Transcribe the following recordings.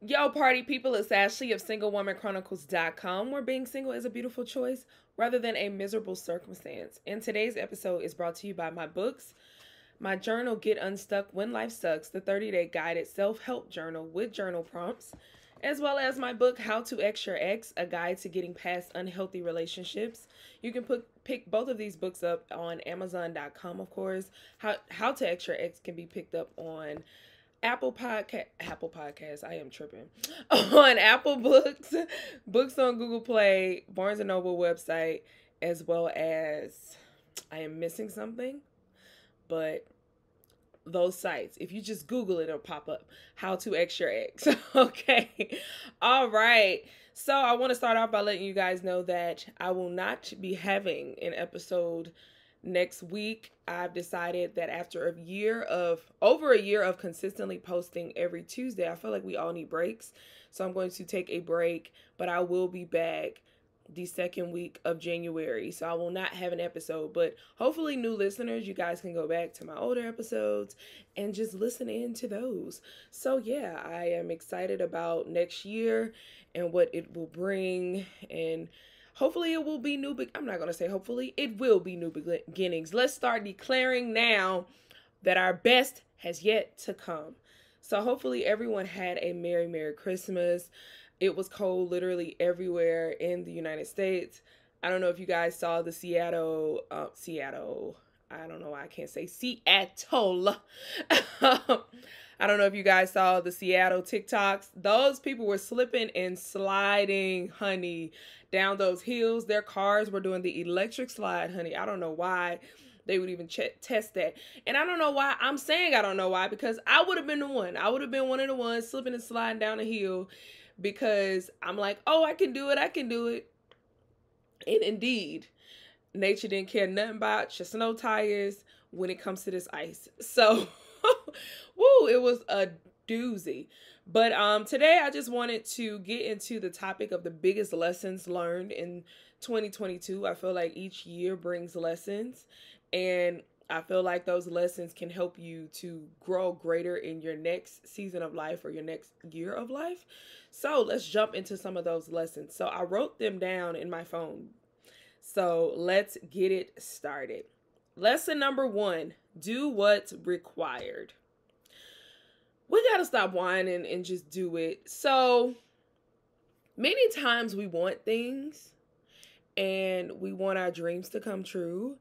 Yo, party people, it's Ashley of SingleWomanChronicles.com, where being single is a beautiful choice rather than a miserable circumstance. And today's episode is brought to you by my books, my journal, Get Unstuck When Life Sucks, the 30-day guided self-help journal with journal prompts, as well as my book, How to X Your Ex, a guide to getting past unhealthy relationships. You can pick both of these books up on Amazon.com, of course. How to X Your Ex can be picked up on Apple Podcasts. I am tripping. On Apple Books, books on Google Play, Barnes and Noble website, as well as I am missing something, but those sites. If you just Google it, it'll pop up. How to X Your Ex. Okay. All right. So I want to start off by letting you guys know that I will not be having an episode next week. I've decided that after over a year of consistently posting every Tuesday, I feel like we all need breaks. So I'm going to take a break, but I will be back the second week of January. So I will not have an episode, but hopefully new listeners, you guys can go back to my older episodes and just listen in to those. So yeah, I am excited about next year and what it will bring, and hopefully it will be I'm not going to say hopefully, it will be new beginnings. Let's start declaring now that our best has yet to come. So hopefully everyone had a Merry Christmas. It was cold literally everywhere in the United States. I don't know if you guys saw the Seattle, I don't know why I can't say Seattle. I don't know if you guys saw the Seattle TikToks. Those people were slipping and sliding, honey, down those hills. Their cars were doing the electric slide, honey. I don't know why they would even test that. And I don't know why. I'm saying I don't know why, because I would have been the one. I would have been one of the ones slipping and sliding down a hill, because I'm like, oh, I can do it. I can do it. And indeed, nature didn't care nothing about your snow tires when it comes to this ice. So, woo, it was a doozy. But today I just wanted to get into the topic of the biggest lessons learned in 2022. I feel like each year brings lessons, and I feel like those lessons can help you to grow greater in your next season of life or your next year of life. So let's jump into some of those lessons. So I wrote them down in my phone. So let's get it started. Lesson number 1, do what's required. We got to stop whining and just do it. So many times we want things and we want our dreams to come true,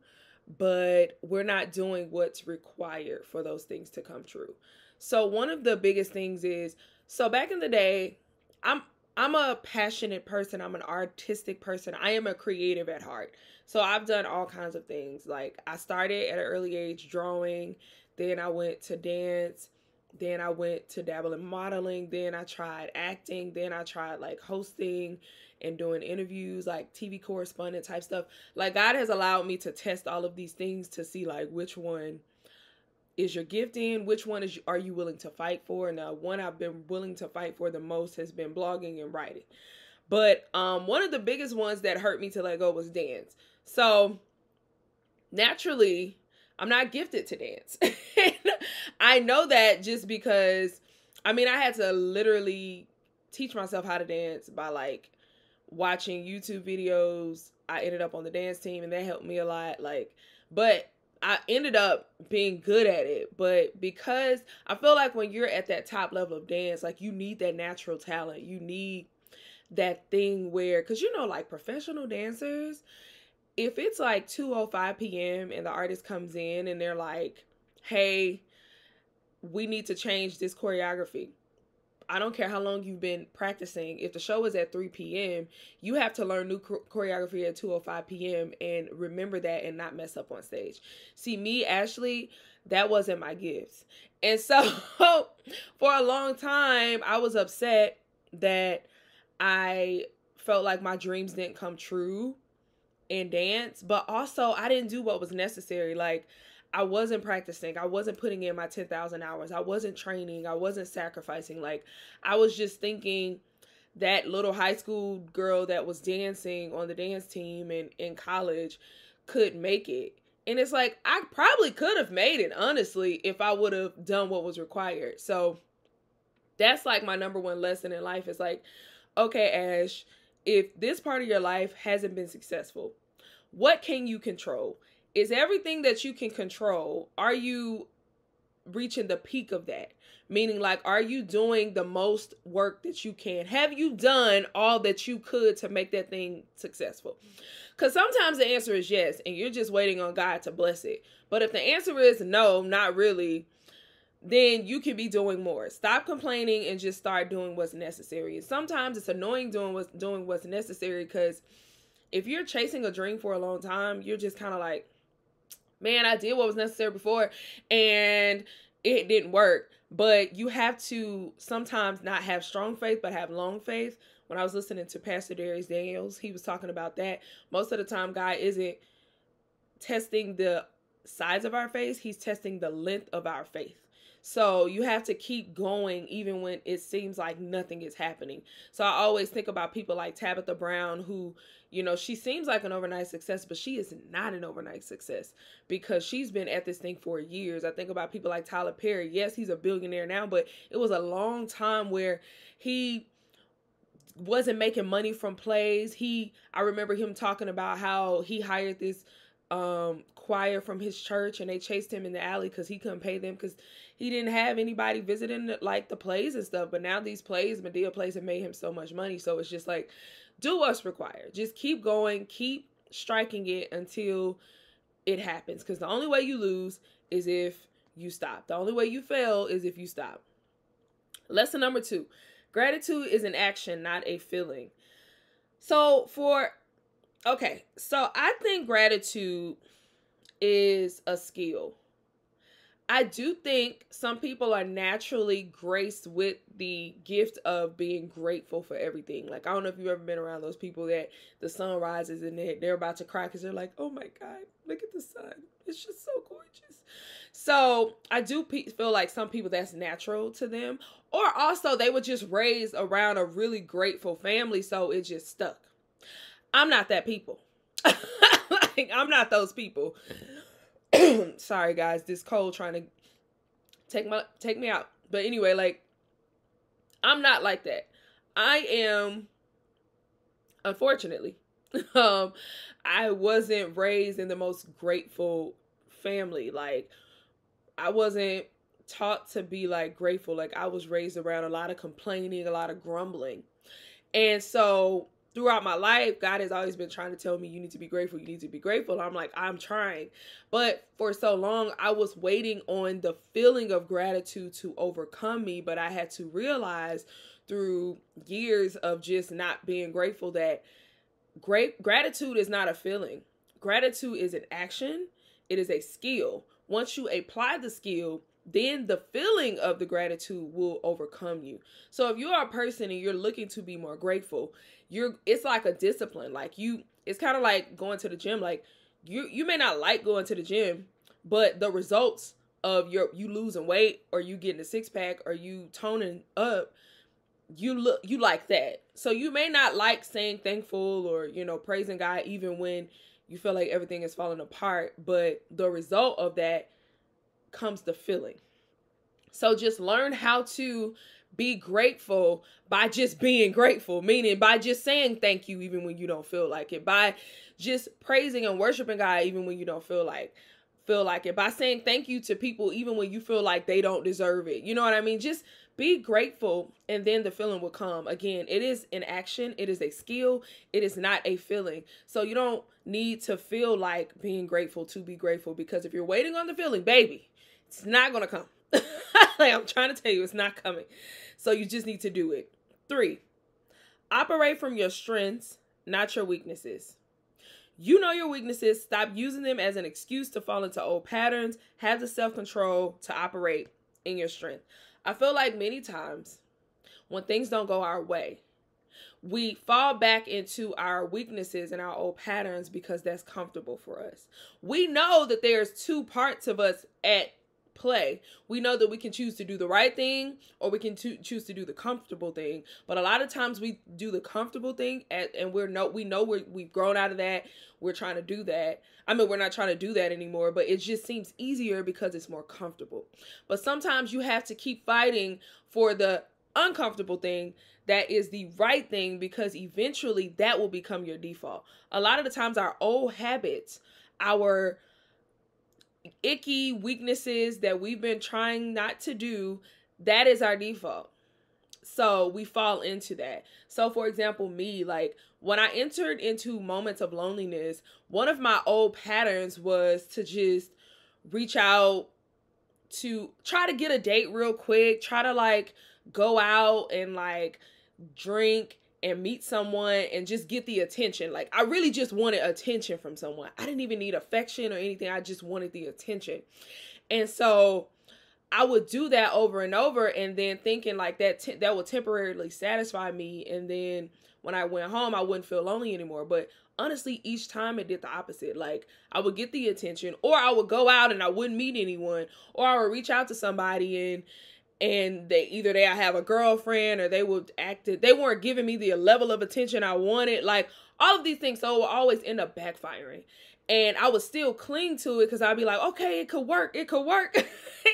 but we're not doing what's required for those things to come true. So one of the biggest things is, so back in the day, I'm a passionate person. I'm an artistic person. I am a creative at heart. So I've done all kinds of things. Like I started at an early age drawing, then I went to dance, then I went to dabble in modeling, then I tried acting, then I tried like hosting and doing interviews, like TV correspondent type stuff. Like God has allowed me to test all of these things to see like which one is your gift in, which one are you willing to fight for. And the one I've been willing to fight for the most has been blogging and writing. But one of the biggest ones that hurt me to let go was dance. So naturally, I'm not gifted to dance. I know that just because, I mean, I had to literally teach myself how to dance by like watching YouTube videos. I ended up on the dance team and that helped me a lot. But I ended up being good at it. But because I feel like when you're at that top level of dance, like you need that natural talent. You need that thing where, because like professional dancers, if it's like 2:05 p.m. and the artist comes in and they're like, hey, we need to change this choreography. I don't care how long you've been practicing. If the show is at 3 p.m., you have to learn new choreography at 2:05 p.m. and remember that and not mess up on stage. See, me, Ashley, that wasn't my gifts. And so for a long time, I was upset that I felt like my dreams didn't come true in dance, but also I didn't do what was necessary. Like I wasn't practicing. I wasn't putting in my 10,000 hours. I wasn't training. I wasn't sacrificing. Like I was just thinking that little high school girl that was dancing on the dance team and in college could make it. And it's like, I probably could have made it, honestly, if I would have done what was required. So That's like my number one lesson in life is like, okay, Ash, if this part of your life hasn't been successful, what can you control? Is everything that you can control, are you reaching the peak of that? Meaning, like, are you doing the most work that you can? Have you done all that you could to make that thing successful? Because sometimes the answer is yes, and you're just waiting on God to bless it. But if the answer is no, not really, then you can be doing more. Stop complaining and just start doing what's necessary. And sometimes it's annoying doing what's necessary, because if you're chasing a dream for a long time, you're just kind of like, man, I did what was necessary before and it didn't work. But you have to sometimes not have strong faith, but have long faith. When I was listening to Pastor Darius Daniels, he was talking about that. Most of the time, God isn't testing the size of our faith. He's testing the length of our faith. So you have to keep going even when it seems like nothing is happening. So I always think about people like Tabitha Brown, who, you know, she seems like an overnight success, but she is not an overnight success because she's been at this thing for years. I think about people like Tyler Perry. Yes, he's a billionaire now, but it was a long time where he wasn't making money from plays. I remember him talking about how he hired this choir from his church and they chased him in the alley because he couldn't pay them because he didn't have anybody visiting like the plays and stuff. But now these plays, Medea plays, have made him so much money. So it's just like, do what's required. Just keep going, keep striking it until it happens. Because the only way you lose is if you stop. The only way you fail is if you stop. Lesson number 2, gratitude is an action, not a feeling. So I think gratitude is a skill. I do think some people are naturally graced with the gift of being grateful for everything. Like, I don't know if you've ever been around those people that the sun rises and they're about to cry because they're like, oh my God, look at the sun. It's just so gorgeous. So I do feel like some people that's natural to them. Or also they were just raised around a really grateful family, so it just stuck. I'm not that people. Like, I'm not those people. Sorry guys, this cold trying to take me out. But anyway, like, I'm not like that. I am, unfortunately, I wasn't raised in the most grateful family. Like, I wasn't taught to be like grateful. Like, I was raised around a lot of complaining, a lot of grumbling. And so throughout my life, God has always been trying to tell me, you need to be grateful. You need to be grateful. And I'm like, I'm trying. But for so long, I was waiting on the feeling of gratitude to overcome me. But I had to realize through years of just not being grateful that gratitude is not a feeling. Gratitude is an action. It is a skill. Once you apply the skill, then the feeling of the gratitude will overcome you. So if you are a person and you're looking to be more grateful, it's like a discipline. Like, it's kind of like going to the gym. Like, you may not like going to the gym, but the results of you losing weight, or you getting a six pack, or you toning up, you like that. So you may not like saying thankful or, praising God even when you feel like everything is falling apart, but the result of that comes the feeling. So just learn how to be grateful by just being grateful, meaning by just saying thank you even when you don't feel like it, by just praising and worshiping God even when you don't feel like it, by saying thank you to people even when you feel like they don't deserve it. You know what I mean? Just be grateful, and then the feeling will come. Again, it is an action. It is a skill. It is not a feeling. So you don't need to feel like being grateful to be grateful, because if you're waiting on the feeling, baby, it's not going to come. Like, I'm trying to tell you, it's not coming. So you just need to do it. 3, operate from your strengths, not your weaknesses. You know your weaknesses. Stop using them as an excuse to fall into old patterns. Have the self-control to operate in your strength. I feel like many times when things don't go our way, we fall back into our weaknesses and our old patterns because that's comfortable for us. We know that there's 2 parts of us at play. We know that we can choose to do the right thing, or we can choose to do the comfortable thing. But a lot of times we do the comfortable thing, and we know we've grown out of that. We're trying to do that. I mean, we're not trying to do that anymore, but it just seems easier because it's more comfortable. But sometimes you have to keep fighting for the uncomfortable thing that is the right thing, because eventually that will become your default. A lot of the times our old habits, our icky weaknesses that we've been trying not to do, that is our default. So we fall into that. So for example, me, like when I entered into moments of loneliness, one of my old patterns was to just reach out to try to get a date real quick, try to like go out and like drink and meet someone and just get the attention. Like I really just wanted attention from someone. I didn't even need affection or anything. I just wanted the attention. And so I would do that over and over, and then thinking like that would temporarily satisfy me, and then when I went home I wouldn't feel lonely anymore. But honestly, each time it did the opposite. Like I would get the attention, or I would go out and I wouldn't meet anyone, or I would reach out to somebody and they have a girlfriend, or they weren't giving me the level of attention I wanted, like all of these things. So it would always end up backfiring, and I would still cling to it because I'd be like, okay, it could work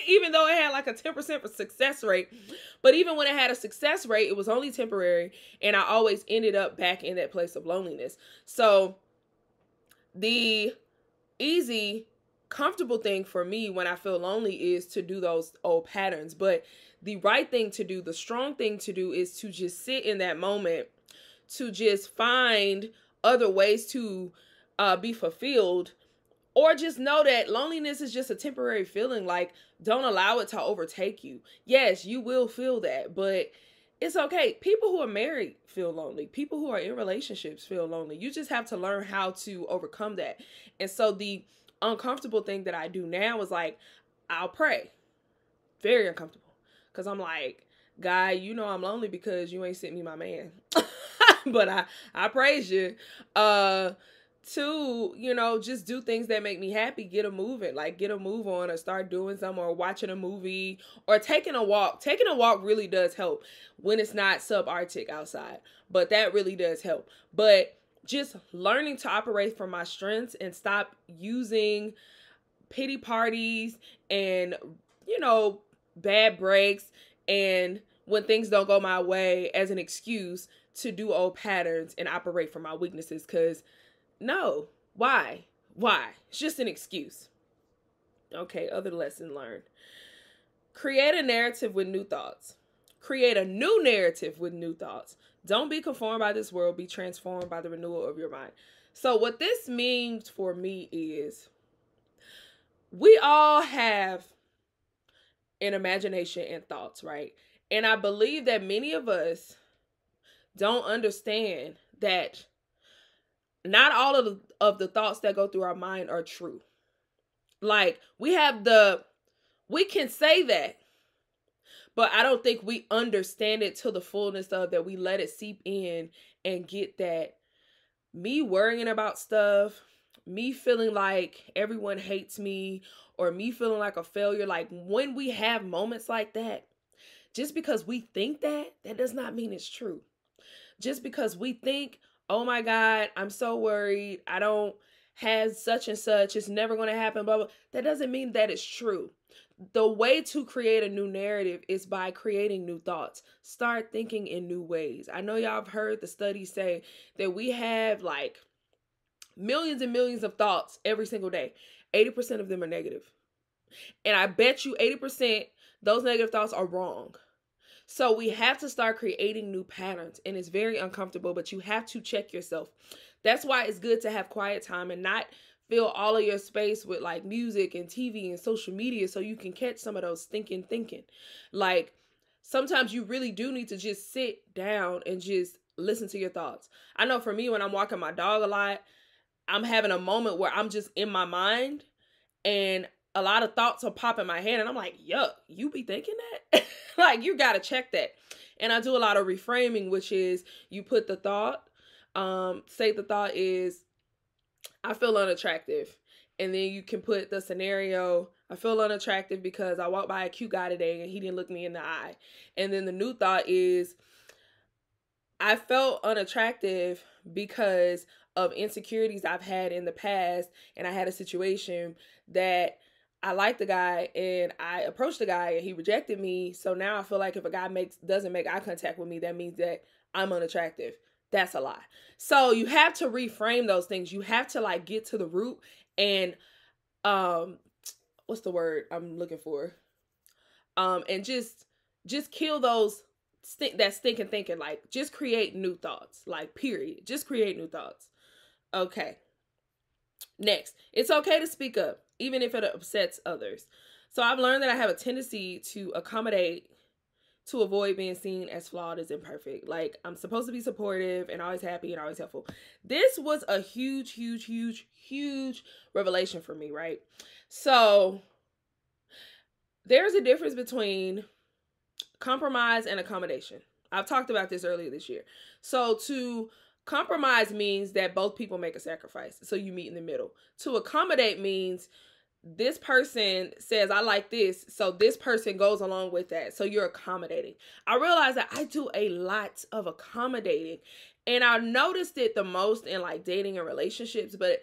even though it had like a 10% success rate. But even when it had a success rate, it was only temporary, and I always ended up back in that place of loneliness. So the easy, comfortable thing for me when I feel lonely is to do those old patterns. But the right thing to do, the strong thing to do, is to just sit in that moment, to just find other ways to be fulfilled, or just know that loneliness is just a temporary feeling. Like, don't allow it to overtake you. Yes, you will feel that, but it's okay. People who are married feel lonely. People who are in relationships feel lonely. You just have to learn how to overcome that. And so the uncomfortable thing that I do now is like, I'll pray. Very uncomfortable. Because I'm like, God, you know I'm lonely because you ain't sent me my man. But I praise you. To, just do things that make me happy. Get a move on, or start doing something, or watching a movie, or taking a walk. Taking a walk really does help when it's not subarctic outside, but that really does help. But just learning to operate from my strengths and stop using pity parties and, bad breaks and when things don't go my way as an excuse to do old patterns and operate from my weaknesses. Because no, why? It's just an excuse. Okay, other lesson learned. Create a narrative with new thoughts. Create a new narrative with new thoughts. Don't be conformed by this world. Be transformed by the renewal of your mind. So what this means for me is we all have an imagination and thoughts, right? And I believe that many of us don't understand that not all of the thoughts that go through our mind are true. Like, we can say that, but I don't think we understand it to the fullness of that. We let it seep in and get that me worrying about stuff, me feeling like everyone hates me, or me feeling like a failure. Like, when we have moments like that, just because we think that does not mean it's true. Just because we think, oh my God, I'm so worried, I don't have such and such, it's never going to happen, blah, blah, that doesn't mean that it's true. The way to create a new narrative is by creating new thoughts. Start thinking in new ways. I know y'all have heard the studies say that we have like millions and millions of thoughts every single day. 80% of them are negative. And I bet you 80% those negative thoughts are wrong. So we have to start creating new patterns, and it's very uncomfortable, but you have to check yourself. That's why it's good to have quiet time and not fill all of your space with like music and TV and social media, so you can catch some of those thinking. Like, sometimes you really do need to just sit down and just listen to your thoughts. I know for me, when I'm walking my dog a lot, I'm having a moment where I'm just in my mind and a lot of thoughts will pop in my head, and I'm like, yuck, you be thinking that? Like, you got to check that. And I do a lot of reframing, which is you put the thought, say the thought is, I feel unattractive. And then you can put the scenario, I feel unattractive because I walked by a cute guy today and he didn't look me in the eye. And then the new thought is, I felt unattractive because of insecurities I've had in the past, and I had a situation that I like the guy and I approached the guy and he rejected me. So now I feel like if a guy doesn't make eye contact with me, that means that I'm unattractive. That's a lie. So you have to reframe those things. You have to like get to the root and um what's the word I'm looking for? And just kill those that stinking thinking. Like just create new thoughts. Like period. Just create new thoughts. Okay. Next, it's okay to speak up, even if it upsets others. So I've learned that I have a tendency to accommodate to avoid being seen as flawed as imperfect. Like I'm supposed to be supportive and always happy and always helpful. This was a huge revelation for me, right? So there's a difference between compromise and accommodation. I've talked about this earlier this year. So to compromise means that both people make a sacrifice. So you meet in the middle. To accommodate means this person says, I like this. So this person goes along with that. So you're accommodating. I realize that I do a lot of accommodating. And I noticed it the most in like dating and relationships. But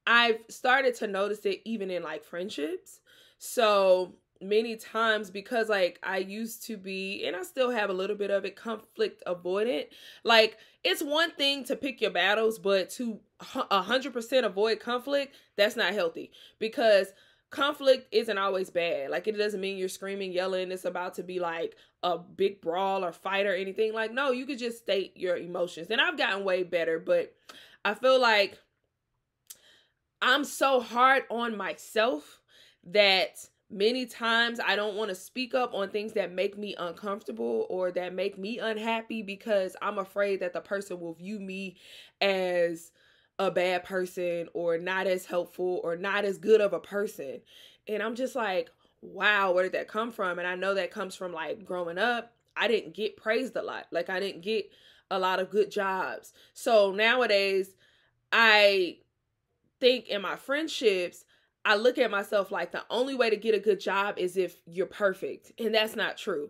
I've started to notice it even in like friendships. So many times, because like I used to be, and I still have a little bit of it, conflict avoidant. Like it's one thing to pick your battles, but to 100% avoid conflict, that's not healthy, because conflict isn't always bad. Like it doesn't mean you're screaming, yelling, it's about to be like a big brawl or fight or anything. Like no, you could just state your emotions. And I've gotten way better, but I feel like I'm so hard on myself that many times I don't want to speak up on things that make me uncomfortable or that make me unhappy, because I'm afraid that the person will view me as a bad person or not as helpful or not as good of a person. And I'm just like, wow, where did that come from? And I know that comes from like growing up. I didn't get praised a lot. Like I didn't get a lot of good jobs. So nowadays I think in my friendships, I look at myself like the only way to get a good job is if you're perfect. And that's not true,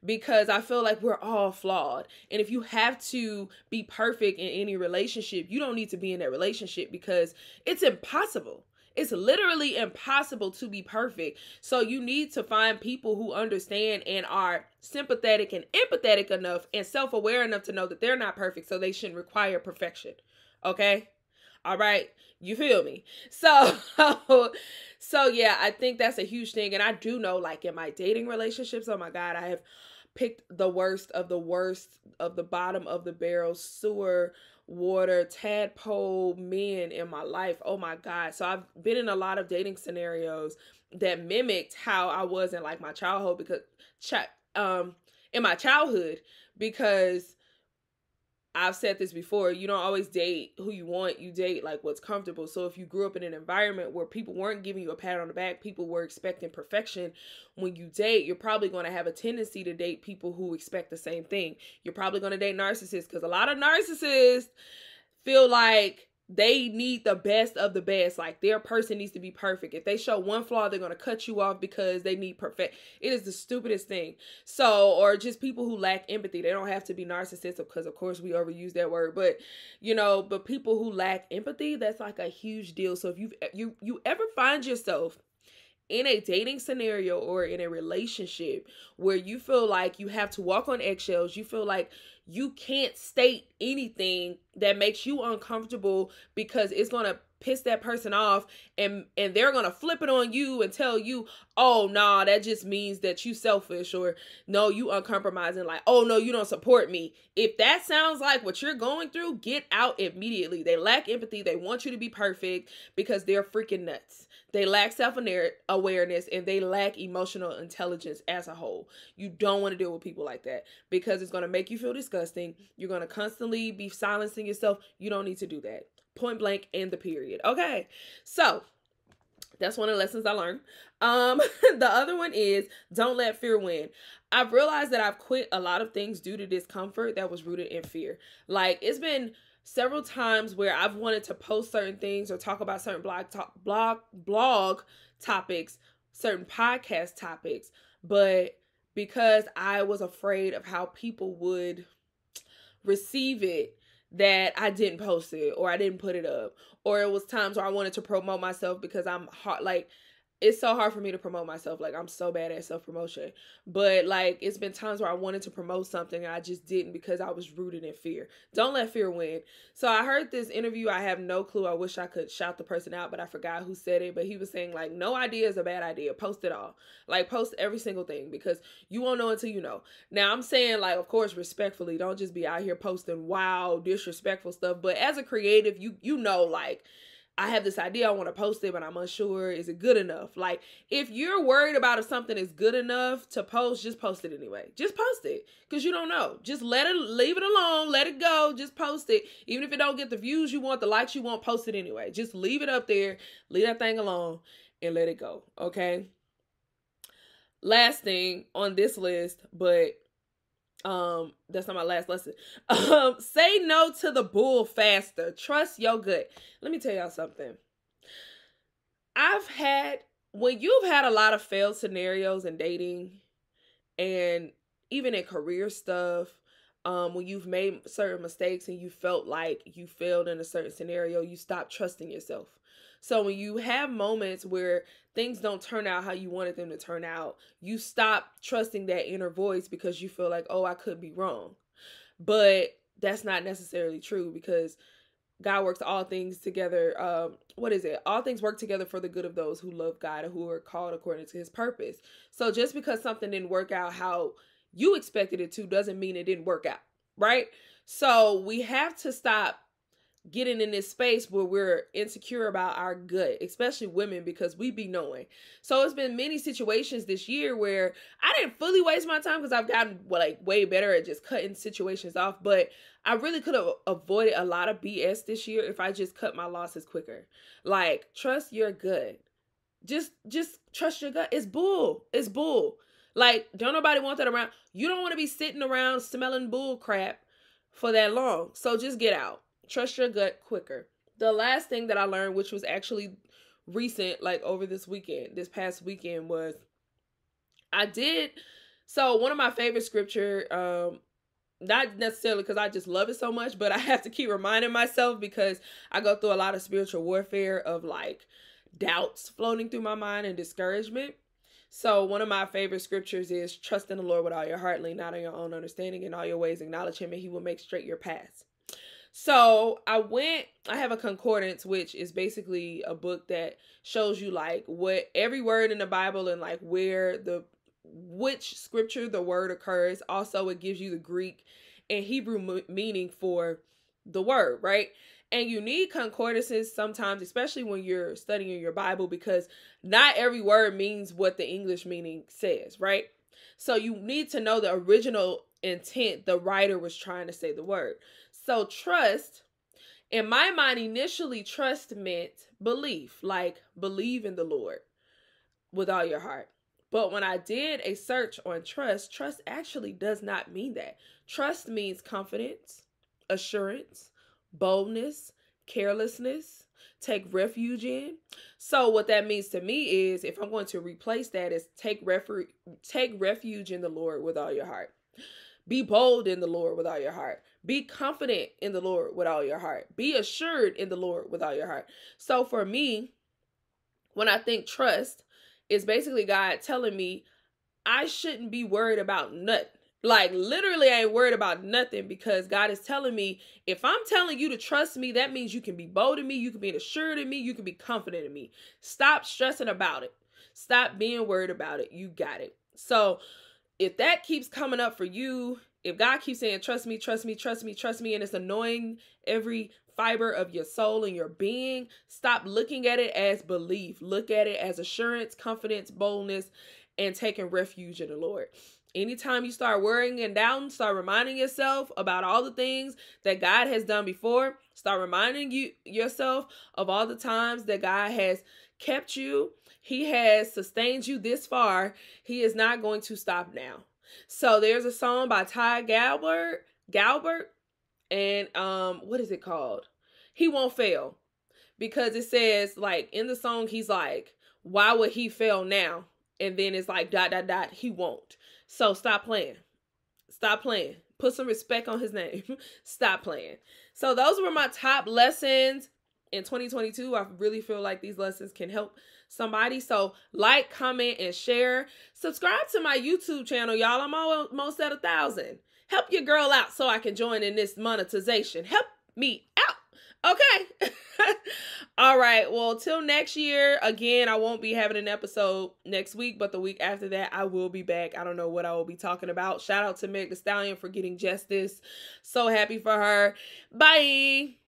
because I feel like we're all flawed. And if you have to be perfect in any relationship, you don't need to be in that relationship, because it's impossible. It's literally impossible to be perfect. So you need to find people who understand and are sympathetic and empathetic enough and self-aware enough to know that they're not perfect, so they shouldn't require perfection. Okay? All right. You feel me? So yeah, I think that's a huge thing. And I do know, like in my dating relationships, oh my God, I have picked the worst of the bottom of the barrel, sewer water, tadpole men in my life. Oh my God. So I've been in a lot of dating scenarios that mimicked how I was in like my childhood, in my childhood, because I've said this before, you don't always date who you want, you date like what's comfortable. So if you grew up in an environment where people weren't giving you a pat on the back, people were expecting perfection, when you date, you're probably going to have a tendency to date people who expect the same thing. You're probably going to date narcissists, because a lot of narcissists feel like they need the best of the best. Like their person needs to be perfect. If they show one flaw, they're going to cut you off because they need perfect. It is the stupidest thing. So, or just people who lack empathy. They don't have to be narcissistic, because of course we overuse that word, but but people who lack empathy, that's like a huge deal. So if you ever find yourself in a dating scenario or in a relationship where you feel like you have to walk on eggshells, you feel like you can't state anything that makes you uncomfortable because it's going to piss that person off, and they're going to flip it on you and tell you, oh, nah, that just means that you selfish, or no, you uncompromising, like, oh, no, you don't support me. If that sounds like what you're going through, get out immediately. They lack empathy. They want you to be perfect because they're freaking nuts. They lack self-awareness, and they lack emotional intelligence as a whole. You don't want to deal with people like that, because it's going to make you feel disgusting. You're going to constantly be silencing yourself. You don't need to do that. Point blank, and the period. Okay, so that's one of the lessons I learned. The other one is don't let fear win. I've realized that I've quit a lot of things due to discomfort that was rooted in fear. Like it's been several times where I've wanted to post certain things or talk about certain blog topics, certain podcast topics, but because I was afraid of how people would receive it, that I didn't post it or I didn't put it up. Or it was times where I wanted to promote myself because I'm hard, like it's so hard for me to promote myself. Like, I'm so bad at self-promotion. But like, it's been times where I wanted to promote something and I just didn't because I was rooted in fear. Don't let fear win. So I heard this interview. I have no clue. I wish I could shout the person out, but I forgot who said it. But he was saying, like, no idea is a bad idea. Post it all. Like, post every single thing, because you won't know until you know. Now, I'm saying, like, of course, respectfully, don't just be out here posting wild, disrespectful stuff. But as a creative, you know, like, I have this idea, I want to post it, but I'm unsure. Is it good enough? Like, if you're worried about if something is good enough to post, just post it anyway. Just post it, because you don't know. Just leave it alone, let it go, just post it. Even if it don't get the views you want, the likes you want, post it anyway. Just leave it up there, leave that thing alone, and let it go, okay? Last thing on this list, but that's not my last lesson. Say no to the bull faster. Trust your gut. Let me tell y'all something. When you've had a lot of failed scenarios in dating and even in career stuff, when you've made certain mistakes and you felt like you failed in a certain scenario, you stop trusting yourself. So when you have moments where things don't turn out how you wanted them to turn out, you stop trusting that inner voice because you feel like, oh, I could be wrong. But that's not necessarily true, because God works all things together. All things work together for the good of those who love God and who are called according to his purpose. So just because something didn't work out how you expected it to doesn't mean it didn't work out, right? So we have to stop getting in this space where we're insecure about our gut, especially women, because we be knowing. So it's been many situations this year where I didn't fully waste my time, because I've gotten way better at just cutting situations off, but I really could have avoided a lot of BS this year if I just cut my losses quicker. Like, trust your gut. Just trust your gut. It's bull. It's bull. Like, don't nobody want that around. You don't want to be sitting around smelling bull crap for that long. So just get out. Trust your gut quicker. The last thing that I learned, which was actually recent, like over this past weekend, was one of my favorite scripture, not necessarily because I just love it so much, but I have to keep reminding myself because I go through a lot of spiritual warfare of like doubts floating through my mind and discouragement. So one of my favorite scriptures is, trust in the Lord with all your heart, lean not on your own understanding, in all your ways acknowledge him, and he will make straight your paths. So I have a concordance, which is basically a book that shows you like what every word in the Bible and like which scripture the word occurs. Also, it gives you the Greek and Hebrew meaning for the word, right? And you need concordances sometimes, especially when you're studying your Bible, because not every word means what the English meaning says, right? So you need to know the original intent the writer was trying to say the word. So trust, in my mind, initially trust meant belief, like believe in the Lord with all your heart. But when I did a search on trust actually does not mean that. Trust means confidence, assurance, boldness, carelessness, take refuge in. So what that means to me is, if I'm going to replace that, is take refuge in the Lord with all your heart. Be bold in the Lord with all your heart. Be confident in the Lord with all your heart. Be assured in the Lord with all your heart. So for me, when I think trust, it's basically God telling me I shouldn't be worried about nothing. Like, literally, I ain't worried about nothing, because God is telling me, if I'm telling you to trust me, that means you can be bold in me, you can be assured in me, you can be confident in me. Stop stressing about it. Stop being worried about it. You got it. So if that keeps coming up for you, if God keeps saying, trust me, trust me, trust me, trust me, and it's annoying every fiber of your soul and your being, stop looking at it as belief. Look at it as assurance, confidence, boldness, and taking refuge in the Lord. Anytime you start worrying and doubting, start reminding yourself about all the things that God has done before. Start reminding yourself of all the times that God has kept you. He has sustained you this far. He is not going to stop now. So there's a song by Ty Galbert, and what is it called? He Won't Fail. Because it says, like, in the song, he's like, why would he fail now? And then it's like, ... he won't. So stop playing. Stop playing. Put some respect on his name. Stop playing. So those were my top lessons in 2022. I really feel like these lessons can help somebody. So like, comment, and share. Subscribe to my YouTube channel, y'all. I'm almost at 1,000. Help your girl out so I can join in this monetization. Help me out. Okay. All right. Well, till next year, again, I won't be having an episode next week, but the week after that, I will be back. I don't know what I will be talking about. Shout out to Meg Thee Stallion for getting justice. So happy for her. Bye.